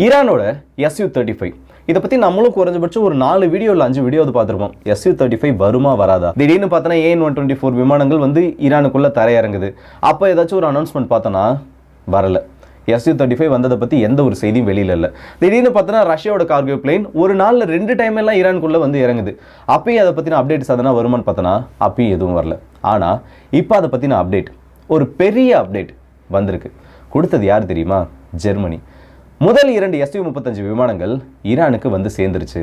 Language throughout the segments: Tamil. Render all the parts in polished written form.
ஈரானோட Su-35 இதை பற்றி நம்மளும் குறைஞ்சபட்சம் ஒரு 4 வீடியோ இல்லை 5 வீடியோ பார்த்துருப்போம். Su-35 வருமா வராதா? திடீர்னு பார்த்தோன்னா AN-124 விமானங்கள் வந்து ஈரானுக்குள்ளே தரையிறங்குது. அப்போ ஏதாச்சும் ஒரு அனௌன்ஸ்மெண்ட் பார்த்தோன்னா வரல. Su-35 வந்ததை பற்றி எந்த ஒரு செய்தியும் வெளியில் இல்லை. திடீர்னு பார்த்தோன்னா ரஷ்யாவோட கார்கோ பிளேன் ஒரு நாளில் 2 டைம் எல்லாம் ஈரானுக்குள்ளே வந்து இறங்குது. அப்பயும் அதை பற்றின அப்டேட்ஸ் அதனால் வருமானு பார்த்தோன்னா அப்பயும் எதுவும் வரல. ஆனால் இப்போ அதை பற்றின அப்டேட், ஒரு பெரிய அப்டேட் வந்திருக்கு. கொடுத்தது யார் தெரியுமா? ஜெர்மனி. முதல் 2 Su-35 விமானங்கள் ஈரானுக்கு வந்து சேர்ந்துருச்சு.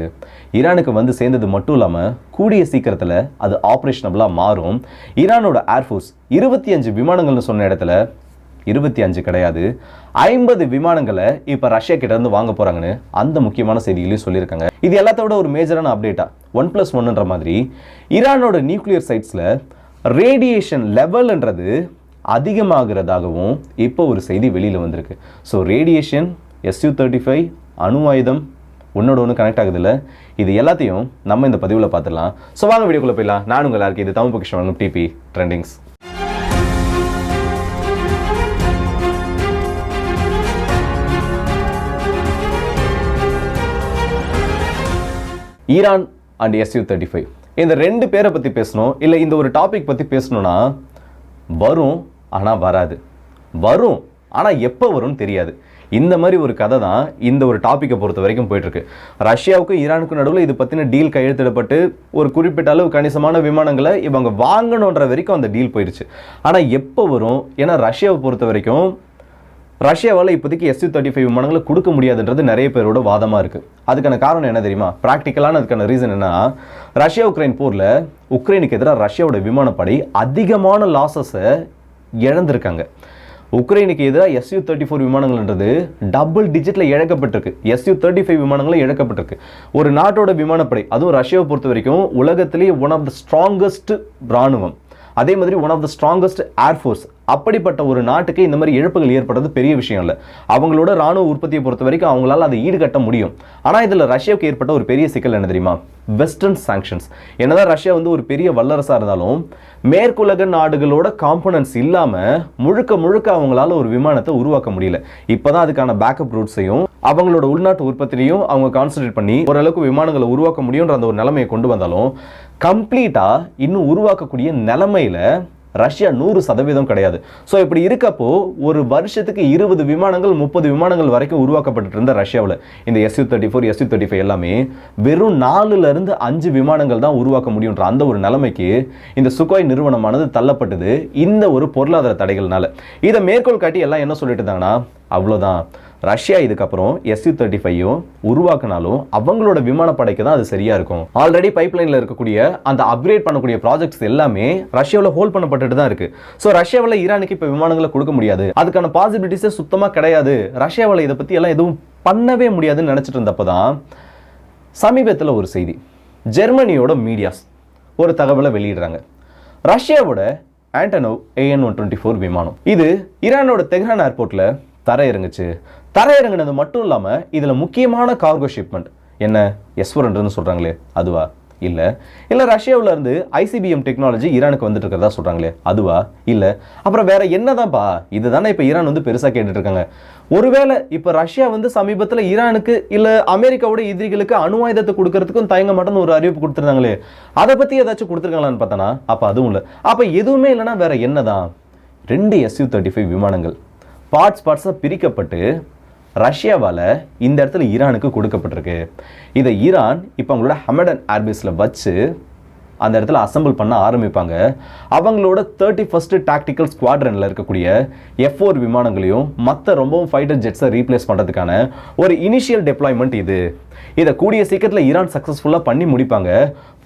ஈரானுக்கு வந்து சேர்ந்தது மட்டும் இல்லாமல் கூடிய சீக்கிரத்தில் அது ஆப்ரேஷனபிளாக மாறும். ஈரானோட ஏர்ஃபோர்ஸ் 25 விமானங்கள்னு சொன்ன இடத்துல 25 கிடையாது, 50 விமானங்களை இப்போ ரஷ்யா கிட்ட இருந்து வாங்க போகிறாங்கன்னு அந்த முக்கியமான செய்திகளையும் சொல்லியிருக்காங்க. இது எல்லாத்தோட ஒரு மேஜரான அப்டேட்டா 1+1ன்ற மாதிரி ஈரானோட நியூக்ளியர் சைட்ஸில் ரேடியேஷன் லெவல்ன்றது அதிகமாகிறதாகவும் இப்போ ஒரு செய்தி வெளியில் வந்திருக்கு. ஸோ ரேடியேஷன், Su-35, அணு ஆயுதம் ஒன்னோட ஒன்று கனெக்ட் ஆகுதுல்ல, இது எல்லாத்தையும் நம்ம இந்த பதிவில் பார்த்துடலாம். ஸோ வாங்க வீடியோக்குள்ளே போயிடலாம். நான் உங்கள் எல்லாருக்கும் இது தமிழ் பொக்கிஷம் DP trendings. Iran and Su-35 இந்த 2 பேரை பற்றி பேசணும், இல்லை இந்த ஒரு டாபிக் பற்றி பேசணும்னா வரும் ஆனால் வராது, வரும் ஆனால் எப்போ வரும்னு தெரியாது. இந்த மாதிரி ஒரு கதை தான் இந்த ஒரு டாப்பிக்கை பொறுத்த வரைக்கும் போயிட்டுருக்கு. ரஷ்யாவுக்கும் ஈரானுக்கும் நடுவில் இது பற்றின டீல் கையெழுத்திடப்பட்டு ஒரு குறிப்பிட்ட அளவு கணிசமான விமானங்களை இவங்க வாங்கணுன்ற வரைக்கும் அந்த டீல் போயிடுச்சு. ஆனால் எப்போ வரும்? ஏன்னா ரஷ்யாவை பொறுத்த வரைக்கும் ரஷ்யாவால் இப்போதைக்கு Su-35 விமானங்களை கொடுக்க முடியாதுன்றது நிறைய பேரோட வாதமாக இருக்குது. அதுக்கான காரணம் என்ன தெரியுமா? ப்ராக்டிக்கலான அதுக்கான ரீசன் என்ன? ரஷ்யா உக்ரைன் போரில் உக்ரைனுக்கு எதிராக ரஷ்யாவோட விமானப்படை அதிகமான லாஸஸை இழந்திருக்காங்க. உக்ரைனுக்கு எதிராக Su-34 விமானங்கள்ன்றது டபுள் டிஜிட்டில் இழக்கப்பட்டிருக்கு. Su-35 விமானங்களும் இழக்கப்பட்டிருக்கு. ஒரு நாட்டோட விமானப்படை, அதுவும் ரஷ்யாவை பொறுத்த வரைக்கும் உலகத்திலேயே ஒன் ஆஃப் த ஸ்ட்ராங்கஸ்ட் இராணுவம், அதே மாதிரி one of the strongest air force. அப்படிப்பட்ட ஒரு நாட்டுக்கு இந்த மாதிரி இழப்புகள் ஏற்படுறது பெரிய விஷயம் இல்லை. அவங்களோட ராணுவ உற்பத்தியை பொறுத்த வரைக்கும் அவங்களால அதை ஈடுகட்ட முடியும். ஆனால் இதில் ரஷ்யாவுக்கு ஏற்பட்ட ஒரு பெரிய சிக்கல் என்ன தெரியுமா? Western sanctions. என்னதான் ரஷ்யா வந்து ஒரு பெரிய வல்லரசாக இருந்தாலும் மேற்குலக நாடுகளோட காம்பனன்ட்ஸ் இல்லாமல் முழுக்க அவங்களால ஒரு விமானத்தை உருவாக்க முடியல. இப்போதான் அதுக்கான பேக்கப் ரூட்ஸையும் அவங்களோட உள்நாட்டு உற்பத்தியையும் அவங்க கான்சன்ட்ரேட் பண்ணி ஓரளவுக்கு விமானங்களை உருவாக்க முடியுன்ற அந்த ஒரு நிலைமையை கொண்டு வந்தாலும் கம்ப்ளீட்டாக இன்னும் உருவாக்கக்கூடிய நிலைமையில ரஷ்யா 100% கிடையாது. ஸோ இப்படி இருக்கப்போ ஒரு வருஷத்துக்கு 20 விமானங்கள் 30 விமானங்கள் வரைக்கும் உருவாக்கப்பட்டு இருந்த ரஷ்யாவில் இந்த Su-34 Su-35 எல்லாமே வெறும் 4லிருந்து 5 விமானங்கள் தான் உருவாக்க முடியுன்ற அந்த ஒரு நிலைமைக்கு இந்த சுகாய் நிறுவனமானது தள்ளப்பட்டது இந்த ஒரு பொருளாதார தடைகள்னால. இதை மேற்கோள் காட்டி எல்லாம் என்ன சொல்லிட்டு இருந்தாங்கன்னா, அவ்வளோதான், ரஷ்யா இதுக்கப்புறம் Su-35 உருவாக்கினாலும் அவங்களோட விமானப்படைக்கு தான் அது சரியா இருக்கும். ஆல்ரெடி பைப்லைனில் இருக்கக்கூடிய அந்த அப்கிரேட் பண்ணக்கூடிய ப்ராஜெக்ட்ஸ் எல்லாமே ரஷ்யாவில் ஹோல்ட் பண்ணப்பட்டு தான் இருக்கு. ஸோ ரஷ்யாவில் ஈரானுக்கு இப்போ விமானங்களை கொடுக்க முடியாது, அதுக்கான பாசிபிலிட்டிஸே சுத்தமாக கிடையாது, ரஷ்யாவில் இதை பற்றி எல்லாம் எதுவும் பண்ணவே முடியாதுன்னு நினச்சிட்டு இருந்தப்போ தான் சமீபத்தில் ஒரு செய்தி, ஜெர்மனியோட மீடியாஸ் ஒரு தகவலை வெளியிடுறாங்க. ரஷ்யாவோட ஆண்டனோவ் AN-124 விமானம் இது ஈரானோட தெஹ்ரான் ஏர்போர்ட்டில் தரையிறங்குச்சு. தரையிறங்குனது மட்டும் இல்லாமல் இதில் முக்கியமான கார்கோ ஷிப்மெண்ட் என்ன S-400ன்னு சொல்கிறாங்களே அதுவா? இல்லை ரஷ்யாவில் இருந்து ICBM டெக்னாலஜி ஈரானுக்கு வந்துட்டு இருக்கிறதா சொல்கிறாங்களே அதுவா? இல்லை. அப்புறம் வேற என்னதான்ப்பா? இதுதானே இப்போ ஈரான் வந்து பெருசாக கேட்டுட்டு இருக்காங்க. ஒருவேளை இப்போ ரஷ்யா வந்து சமீபத்தில் ஈரானுக்கு இல்லை அமெரிக்காவோட எதிரிகளுக்கு அணு ஆயுதத்தை கொடுக்கறதுக்கும் தயங்க மாட்டேன்னு ஒரு அறிவிப்பு கொடுத்துருந்தாங்களே, அதை பற்றி ஏதாச்சும் கொடுத்துருக்காங்களான்னு பார்த்தோன்னா அப்போ அதுவும் இல்லை. அப்போ எதுவுமே இல்லைன்னா வேற என்னதான்? 2 Su-35 விமானங்கள் பார்ட்ஸாக பிரிக்கப்பட்டு ரஷ்யாவால் இந்த இடத்துல ஈரானுக்கு கொடுக்கப்பட்டிருக்கு. இதை ஈரான் இப்போ அவங்களோட ஹமடன் ஏர்பேஸில் வச்சு அந்த இடத்துல அசம்பிள் பண்ண ஆரம்பிப்பாங்க. அவங்களோட 31st டாக்டிக்கல் ஸ்குவாட்ரனில் இருக்கக்கூடிய F-4 விமானங்களையும் மற்ற ரொம்பவும் ஃபைட்டர் ஜெட்ஸை ரீப்ளேஸ் பண்ணுறதுக்கான ஒரு இனிஷியல் டெப்ளாய்மெண்ட் இது. இதை கூடிய சீக்கிரத்தில் ஈரான் சக்ஸஸ்ஃபுல்லாக பண்ணி முடிப்பாங்க.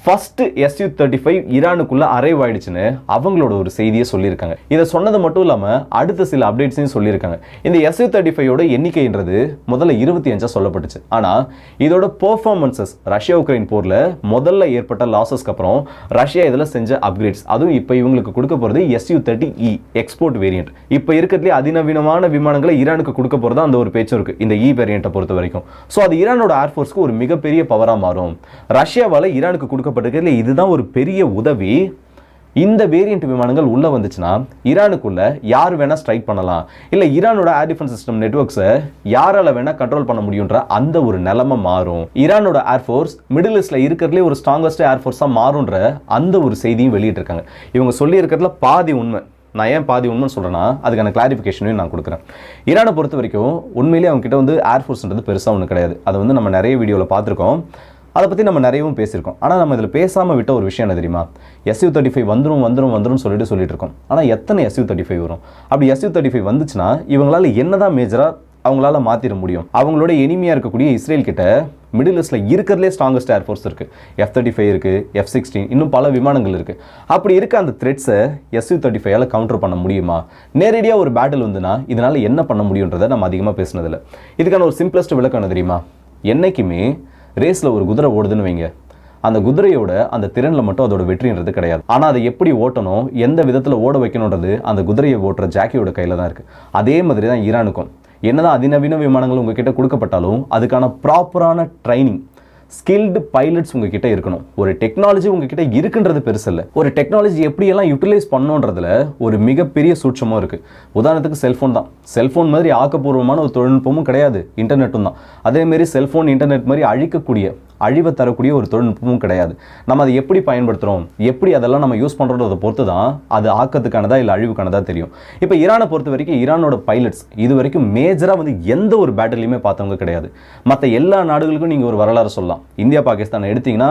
ஃபர்ஸ்ட் Su-35 ஈரானுக்குள்ள அரைவ் ஆயிடுச்சுன்னு அவங்களோட ஒரு செய்தியை சொல்லியிருக்காங்க. இதை சொன்னது மட்டும் இல்லாமல் அடுத்த சில அப்டேட்ஸையும் சொல்லியிருக்காங்க. இந்த Su-35 எண்ணிக்கைன்றது முதல்ல 25 சொல்லப்பட்டுச்சு. ஆனால் இதோட பெர்ஃபார்மன்சஸ் ரஷ்யா உக்ரைன் போரில் முதல்ல ஏற்பட்ட லாஸஸ்க்கு அப்புறம் ரஷ்யா இதில் செஞ்ச அப்கிரேட்ஸ், அதுவும் இப்போ இவங்களுக்கு கொடுக்க போகிறது Su-30E எக்ஸ்போர்ட் வேரியன்ட். இப்போ இருக்கிறதுலே அதிநவீனமான விமானங்களை ஈரானுக்கு கொடுக்க போகிறது அந்த ஒரு பேச்சும் இருக்குது இந்த E வேரியண்ட்டை பொறுத்த வரைக்கும். ஸோ அது ஈரானோட ஏர்ஃபோர்ஸ்க்கு ஒரு மிகப்பெரிய பவராக மாறும். ரஷ்யாவால் ஈரானுக்கு கொடுக்க இதுதான் ஒரு பெரிய உதவி. இந்த வேரியண்ட் விமானங்கள் உள்ள வந்துச்சுன்னா ஈரானுக்குள்ள யார் வேணா ஸ்ட்ரைக் பண்ணலாம், இல்லை ஈரானோட ஏர் டிஃபென்ஸ் சிஸ்டம் நெட்வொர்க்ஸை யாரால வேணா கண்ட்ரோல் பண்ண முடியுன்ற அந்த ஒரு நிலைமை மாறும். ஈரானோட ஏர்ஃபோர்ஸ் மிடில் ஈஸ்ட்ல இருக்கிறதுலே ஒரு ஸ்ட்ராங்கஸ்ட் ஏர்ஃபோர்ஸா மாறும்ன்ற அந்த ஒரு செய்தியும் வெளியிட்டிருக்காங்க. இவங்க சொல்லி இருக்கிறதுல பாதி உண்மை. நான் ஏன் பாதி உண்மைன்னு சொல்கிறேன்னா அதுக்கான கிளாரிஃபிகேஷனையும் நான் கொடுக்குறேன். ஈரானை பொறுத்த வரைக்கும் உண்மையிலேயே அவங்க கிட்ட வந்து ஏர்ஃபோர்ஸ்ன்றது பெருசாக ஒன்று கிடையாது. அதை வந்து நம்ம நிறைய வீடியோவில் பார்த்துருக்கோம், அதை பற்றி நம்ம நிறையவும் பேசியிருக்கோம். ஆனால் நம்ம இதில் பேசாமல் விட்ட ஒரு விஷயம் என்ன தெரியுமா, Su-35 வந்துடும் சொல்லிட்டு இருக்கோம். ஆனால் எத்தனை Su-35 வரும்? அப்படி Su-35 வந்துச்சுன்னா இவங்களால என்னதான் மேஜராக அவங்களால மாற்றிட முடியும்? அவங்களோட எனிமையாக இருக்கக்கூடிய இஸ்ரேல் கிட்ட மிடில் ஈஸ்டில் இருக்கிறதுலே ஸ்ட்ராங்கஸ்ட் ஏர்ஃபோர்ஸ் இருக்குது. F-35 இருக்குது, F-16, இன்னும் பல விமானங்கள் இருக்குது. அப்படி இருக்க அந்த த்ரெட்ஸை Su-35ஆல் கவுண்டர் பண்ண முடியுமா? நேரடியாக ஒரு பேட்டில் வந்துன்னா இதனால் என்ன பண்ண முடியுன்றதை நம்ம அதிகமாக பேசினதில்லை. இதுக்கான ஒரு சிம்பிளஸ்ட் விளக்கம் என்ன தெரியுமா, என்றைக்குமே ரேஸில் ஒரு குதிரை ஓடுதுன்னு வைங்க, அந்த குதிரையோட அந்த திறனில் மட்டும் அதோட வெற்றின்றது கிடையாது. ஆனால் அதை எப்படி ஓட்டணும், எந்த விதத்தில் ஓட வைக்கணுன்றது அந்த குதிரையை ஓட்டுற ஜாக்கியோட கையில் தான் இருக்குது. அதே மாதிரி தான் ஈரானுக்கும். என்னதான் அதிநவீன விமானங்கள் உங்ககிட்ட கொடுக்கப்பட்டாலும் அதுக்கான ப்ராப்பரான ட்ரைனிங், ஸ்கில்டு பைலட்ஸ் உங்ககிட்ட இருக்கணும். ஒரு டெக்னாலஜி உங்ககிட்ட இருக்குன்றது பெருசு இல்லை, ஒரு டெக்னாலஜி எப்படியெல்லாம் யூட்டிலைஸ் பண்ணணுன்றதுல ஒரு மிகப்பெரிய சூட்சமும் இருக்குது. உதாரணத்துக்கு செல்ஃபோன் தான். செல்ஃபோன் மாதிரி ஆக்கப்பூர்வமான ஒரு தொழில்நுட்பமும் கிடையாது, இன்டர்நெட்டும் தான். அதேமாரி செல்ஃபோன் இன்டர்நெட் மாதிரி அழிவை தரக்கூடிய ஒரு தொழில்நுட்பமும் கிடையாது. நம்ம அதை எப்படி பயன்படுத்துகிறோம், எப்படி அதெல்லாம் நம்ம யூஸ் பண்ணுறதை பொறுத்து தான் அது ஆக்கத்துக்கானதா இல்லை அழிவுக்கானதா தெரியும். இப்போ ஈரானை பொறுத்த வரைக்கும் ஈரானோட பைலட்ஸ் இது வரைக்கும் மேஜராக வந்து எந்த ஒரு பேட்டிலையுமே பார்த்தவங்க கிடையாது. மற்ற எல்லா நாடுகளுக்கும் நீங்கள் ஒரு வரலாறு சொல்லலாம். இந்தியா பாகிஸ்தான் எடுத்தீங்கன்னா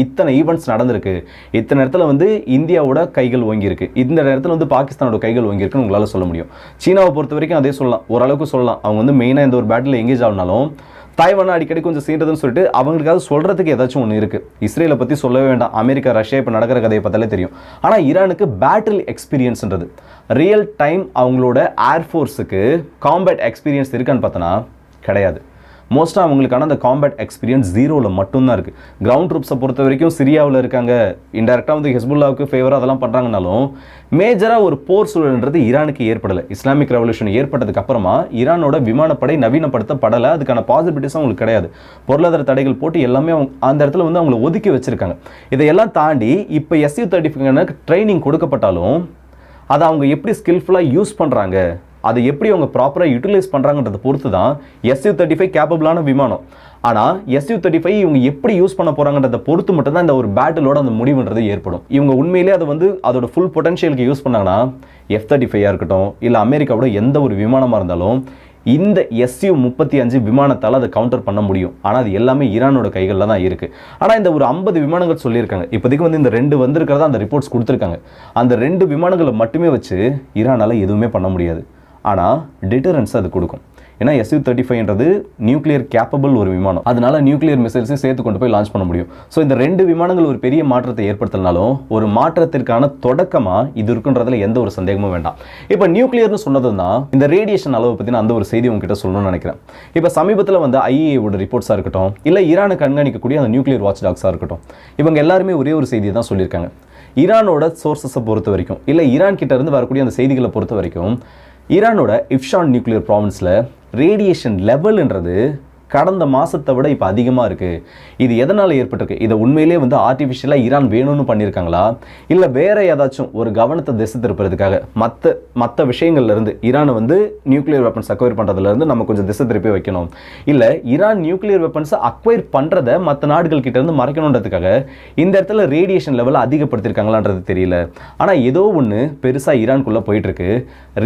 இத்தனை ஈவெண்ட்ஸ் நடந்திருக்கு, இத்தனை இடத்துல வந்து இந்தியாவோட கைகள் ஓங்கியிருக்கு, இந்த இடத்துல வந்து பாகிஸ்தானோட கைகள் ஓங்கியிருக்குன்னு உங்களால் சொல்ல முடியும். சீனாவை பொறுத்த வரைக்கும் அதே சொல்லலாம், ஓரளவுக்கு சொல்லலாம். அவங்க வந்து மெயினாக இந்த ஒரு பேட்டில் எங்கேஜ் ஆகினாலும் தாய்வானை அடிக்கடி கொஞ்சம் சீன்றதுன்னு சொல்லிட்டு அவங்களுக்காக சொல்கிறதுக்கு ஏதாச்சும் ஒன்று இருக்குது. இஸ்ரேலை பற்றி சொல்லவே வேண்டாம், அமெரிக்கா ரஷ்யா இப்போ நடக்கிற கதையை பார்த்தாலே தெரியும். ஆனால் ஈரானுக்கு பேட்டில் எக்ஸ்பீரியன்ஸ்ன்றது, ரியல் டைம் அவங்களோட ஏர்ஃபோர்ஸுக்கு காம்பேட் எக்ஸ்பீரியன்ஸ் இருக்கான்னு பார்த்தோன்னா கிடையாது. மோஸ்ட்டாக அவங்களுக்கான அந்த காம்பேட் எக்ஸ்பீரியன்ஸ் ஜீரோவில் மட்டும்தான் இருக்குது. கிரவுண்ட் ட்ரூப்ஸை பொறுத்த வரைக்கும் சிரியாவில் இருக்காங்க, இன்டெரக்டாக வந்து ஹெஸ்புல்லாவுக்கு ஃபேவராக அதெல்லாம் பண்ணுறாங்கனாலும் மேஜராக ஒரு போர் சூழல்ன்றது ஈரானுக்கு ஏற்படலை. இஸ்லாமிக் ரெவல்யூஷன் ஏற்பட்டதுக்கு அப்புறமா ஈரானோட விமானப்படை நவீனப்படுத்தப்படலை, அதுக்கான பாசிபிலிட்டிஸும் அவங்களுக்கு கிடையாது. பொருளாதார தடைகள் போட்டு எல்லாமே அந்த இடத்துல வந்து அவங்களை ஒதுக்கி வச்சுருக்காங்க. இதையெல்லாம் தாண்டி இப்போ Su-35 ட்ரைனிங் கொடுக்கப்பட்டாலும் அதை அவங்க எப்படி ஸ்கில்ஃபுல்லாக யூஸ் பண்ணுறாங்க, அதை எப்படி அவங்க ப்ராப்பராக யூட்டிலைஸ் பண்ணுறாங்கன்றதை பொறுத்து தான் Su-35 கேப்பபிளான விமானம். ஆனால் Su-35 இவங்க எப்படி யூஸ் பண்ண போகிறாங்கன்றதை பொறுத்து மட்டும் தான் இந்த ஒரு பேட்டிலோட அந்த முடிவுன்றது ஏற்படும். இவங்க உண்மையிலே அதை வந்து அதோட ஃபுல் பொட்டன்ஷியலுக்கு யூஸ் பண்ணாங்கன்னா F-35 இருக்கட்டும் இல்லை அமெரிக்காவோட எந்த ஒரு விமானமாக இருந்தாலும் இந்த Su-35 விமானத்தால் அதை கவுண்டர் பண்ண முடியும். ஆனால் அது எல்லாமே ஈரானோட கைகளில் தான் இருக்குது. ஆனால் இந்த ஒரு 50 விமானங்கள் சொல்லியிருக்காங்க. இப்போதைக்கு வந்து இந்த 2 வந்திருக்கிறதா அந்த ரிப்போர்ட்ஸ் கொடுத்துருக்காங்க. அந்த 2 விமானங்களை மட்டுமே வச்சு ஈரானால் எதுவுமே பண்ண முடியாது. ஆனால் டிட்டரன்ஸ் அது கொடுக்கும். ஏன்னா Su-35ன்றது நியூக்ளியர் கேப்பபிள் ஒரு விமானம், அதனால நியூக்ளியர் மிசைல்ஸையும் சேர்த்து கொண்டு போய் லான்ச் பண்ண முடியும். ஸோ இந்த 2 விமானங்கள் ஒரு பெரிய மாற்றத்தை ஏற்படுத்தினாலும் ஒரு மாற்றத்திற்கான தொடக்கமாக இது இருக்குன்றதுல எந்த ஒரு சந்தேகமும் வேண்டாம். இப்போ நியூக்ளியர்னு சொன்னது தான் இந்த ரேடியேஷன் அளவை பற்றின அந்த ஒரு செய்தி உங்ககிட்ட சொல்லணும்னு நினைக்கிறேன். இப்போ சமீபத்தில் வந்து IAEA ரிப்போர்ட்ஸாக இருக்கட்டும் இல்லை ஈரானை கண்காணிக்கக்கூடிய அந்த நியூக்ளியர் வாட்ச் டாக்ஸாக இருக்கட்டும், இவங்க எல்லாருமே ஒரே ஒரு செய்தியை தான் சொல்லியிருக்காங்க. ஈரானோட சோர்சஸை பொறுத்த வரைக்கும் இல்லை ஈரான் கிட்ட இருந்து வரக்கூடிய அந்த செய்திகளை பொறுத்த வரைக்கும் ஈரானோட இஃப்ஷான் நியூக்ளியர் ப்ராவின்ஸில் ரேடியேஷன் லெவல்ன்றது கடந்த மாதத்தை விட இப்போ அதிகமாக இருக்குது. இது எதனால் ஏற்பட்டிருக்கு? இதை உண்மையிலே வந்து ஆர்டிஃபிஷியலாக ஈரான் வேணும்னு பண்ணியிருக்காங்களா இல்லை வேறு ஏதாச்சும் ஒரு கவனத்தை திசை திருப்புறதுக்காக மற்ற விஷயங்கள்லேருந்து ஈரானை வந்து நியூக்ளியர் வெப்பன்ஸ் அக்வயர் பண்ணுறதுலேருந்து நம்ம கொஞ்சம் திசை திருப்பி வைக்கணும், இல்லை ஈரான் நியூக்ளியர் வெப்பன்ஸை அக்வயர் பண்ணுறதை மற்ற நாடுகள் கிட்டேருந்து மறைக்கணுன்றதுக்காக இந்த இடத்துல ரேடியேஷன் லெவலை அதிகப்படுத்தியிருக்காங்களான்றது தெரியல. ஆனால் ஏதோ ஒன்று பெருசாக ஈரானுக்குள்ளே போயிட்டுருக்கு.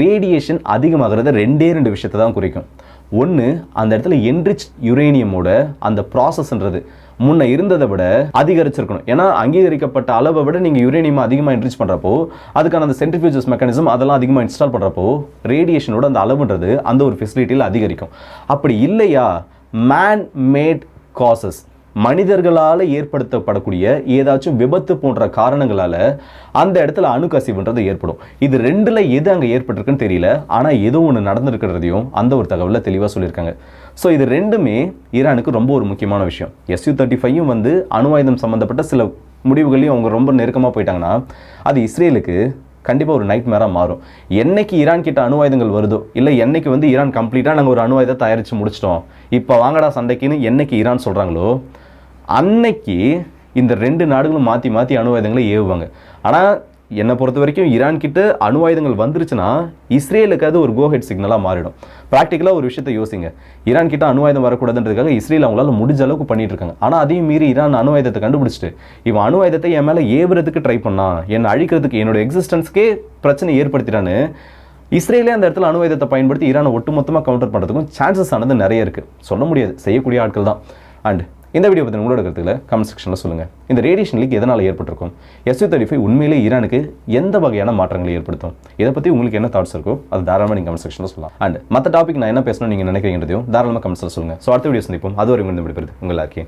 ரேடியேஷன் அதிகமாகிறது 2 விஷயத்தை தான் குறிக்கும். ஒன்று, அந்த இடத்துல என்ரிச் யுரேனியமோட அந்த ப்ராசஸ்ன்றது முன்ன இருந்ததை விட அதிகரிச்சிருக்கணும். ஏன்னா அங்கீகரிக்கப்பட்ட அளவை விட நீங்கள் யுரேனியம் அதிகமாக என்ரிச் பண்ணுறப்போ அதுக்கான அந்த சென்ட்ரிஃபியூஜஸ் மெக்கானிசம் அதெல்லாம் அதிகமாக இன்ஸ்டால் பண்ணுறப்போ ரேடியேஷனோட அந்த அளவுன்றது அந்த ஒரு ஃபெசிலிட்டியில் அதிகரிக்கும். அப்படி இல்லையா மேன் மேட் காசஸ், மனிதர்களால் ஏற்படுத்தப்படக்கூடிய ஏதாச்சும் விபத்து போன்ற காரணங்களால் அந்த இடத்துல அணுக்கசிவுன்றது ஏற்படும். இது 2ல் எது அங்கே ஏற்பட்டிருக்குன்னு தெரியல, ஆனால் ஏதோ ஒன்று நடந்திருக்கிறதையும் அந்த ஒரு தகவலில் தெளிவாக சொல்லியிருக்காங்க. ஸோ இது 2மே ஈரானுக்கு ரொம்ப ஒரு முக்கியமான விஷயம். Su-35 வந்து அணு ஆயுதம் சம்மந்தப்பட்ட சில முடிவுகளையும் அவங்க ரொம்ப நெருக்கமாக போயிட்டாங்கன்னா அது இஸ்ரேலுக்கு கண்டிப்பாக ஒரு நைட் மேராக மாறும். என்னைக்கு ஈரான் கிட்ட அணு ஆயுதங்கள் வருதோ இல்லை என்னைக்கு வந்து ஈரான் கம்ப்ளீட்டாக நாங்கள் ஒரு அணு ஆயுதத்தை தயாரித்து முடிச்சிட்டோம் இப்போ வாங்கடா சண்டைக்குன்னு என்னைக்கு ஈரான் சொல்கிறாங்களோ அன்னைக்கு இந்த 2 நாடுகளும் மாற்றி மாற்றி அணு ஆயுதங்களை ஏவுவாங்க. ஆனால் என்னை பொறுத்த வரைக்கும் ஈரான் கிட்ட அணு ஆயுதங்கள் வந்துருச்சுன்னா இஸ்ரேலுக்கு அது ஒரு கோஹெட் சிக்னலாக மாறிடும். ப்ராக்டிக்கலாக ஒரு விஷயத்தை யோசிங்க. ஈரான் கிட்ட அணு ஆயுதம் வரக்கூடாதுன்றதுக்காக இஸ்ரேல் அவங்களால முடிஞ்ச அளவுக்கு பண்ணிட்டு இருக்காங்க. ஆனால் அதையும் மீறி ஈரான் அணு ஆயுதத்தை கண்டுபிடிச்சிட்டு இவன் அணு ஆயுதத்தை என் மேலே ஏவுறதுக்கு ட்ரை பண்ணான், என்னை அழிக்கிறதுக்கு, என்னோட எக்ஸிஸ்டன்ஸ்க்கே பிரச்சனை ஏற்படுத்திட்டான்னு இஸ்ரேலே அந்த இடத்துல அணு ஆயுதத்தை பயன்படுத்தி ஈரானை ஒட்டுமொத்தமாக கவுண்டர் பண்ணுறதுக்கும் சான்சஸ் ஆனது நிறைய இருக்குது. சொல்ல முடியாது, செய்யக்கூடிய ஆட்கள் தான். அண்ட் இந்த வீடியோ பற்றி உங்களோட கருத்துக்களை கமெண்ட் செக்ஷனில் சொல்லுங்கள். இந்த ரேடியேஷன் லீக் எதனால் ஏற்பட்டிருக்கும்? Su-35 உண்மையிலே ஈரானுக்கு எந்த வகையான மாற்றங்களை ஏற்படுத்தும்? இதை பற்றி உங்களுக்கு என்ன தாட்ஸ் இருக்கோ அது தாராளமாக நீங்கள் கமெண்ட் செக்ஷனில் சொல்லலாம். அண்ட் மற்ற டாபிக் நான் என்ன பேசணும் நீங்கள் நினைக்கிறீங்கிறதையும் தாராளமாக கமெண்ட்ஸில் சொல்லுங்கள். ஸோ அடுத்த வீடியோ சந்திப்போம். அது வரை உங்களுக்கு விடுபடுது உங்கள் எல்லாருக்கே.